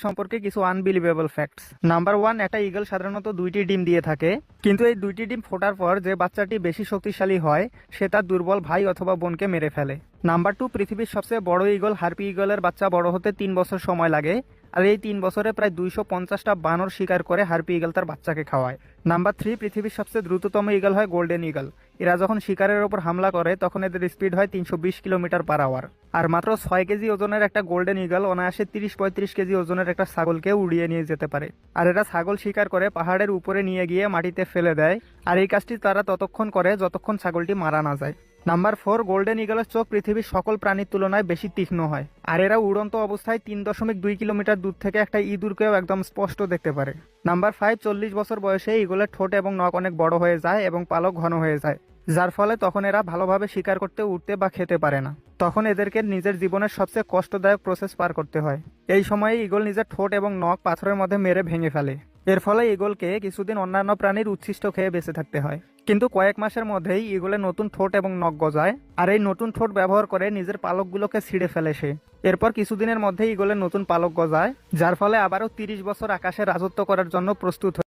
সম্পর্কে কিছু unbelievable facts. Number 1, একটা ঈগল সাধারণত 2টি ডিম দিয়ে থাকে, কিন্তু এই 2টি ডিম ফোটার পর যে বাচ্চাটি বেশি শক্তিশালী হয় সে তার দুর্বল ভাই অথবা বোনকে মেরে ফেলে। নাম্বার 2, পৃথিবীর সবচেয়ে বড় ঈগল হার্পি ঈগলের বাচ্চা বড় হতে 3 বছর সময় লাগে, আর এই 3 বছরে প্রায় 250টা বানর শিকার করে হার্পি ঈগল তার বাচ্চাকে খাওয়ায়। নাম্বার 3, পৃথিবীর সবচেয়ে দ্রুততম ঈগল হয় গোল্ডেন ঈগল। এরা যখন শিকারের ওপর হামলা করে তখন এদের স্পিড হয় 320 কিলোমিটার পার আওয়ার। আর মাত্র 6 কেজি ওজনের একটা গোল্ডেন ঈগল অনায়াসে 30-35 কেজি ওজনের একটা ছাগলকে উড়িয়ে নিয়ে যেতে পারে। আর এরা ছাগল শিকার করে পাহাড়ের উপরে নিয়ে গিয়ে মাটিতে ফেলে দেয়, আর এই কাজটি তারা ততক্ষণ করে যতক্ষণ ছাগলটি মারা না যায়। নাম্বার 4, গোল্ডেন ঈগলের চোখ পৃথিবীর সকল প্রাণীর তুলনায় বেশি তীক্ষ্ণ হয়, আর এরা উড়ন্ত অবস্থায় 3.2 কিলোমিটার দূর থেকে একটা ইঁদুরকেও একদম স্পষ্ট দেখতে পারে। নাম্বার 5, 40 বছর বয়সে ঈগলের ঠোঁট এবং নখ অনেক বড় হয়ে যায় এবং পালক ঘন হয়ে যায়, যার ফলে তখন এরা ভালোভাবে শিকার করতে, উঠতে বা খেতে পারে না। তখন এদেরকে নিজের জীবনের সবচেয়ে কষ্টদায়ক প্রসেস পার করতে হয়। এই সময়ে ঈগল নিজের ঠোঁট এবং নখ পাথরের মধ্যে মেরে ভেঙে ফেলে। এর ফলে ঈগলকে কিছুদিন অন্যান্য প্রাণীর উচ্ছিষ্ট খেয়ে বেঁচে থাকতে হয়, কিন্তু কয়েক মাসের মধ্যেই ঈগলের নতুন ঠোঁট এবং নখ গজায়, আর এই নতুন ঠোঁট ব্যবহার করে নিজের পালকগুলোকে ছিঁড়ে ফেলে সে। এরপর কিছুদিনের মধ্যেই ঈগলের নতুন পালক গজায়, যার ফলে আবারও 30 বছর আকাশে রাজত্ব করার জন্য প্রস্তুত হয়।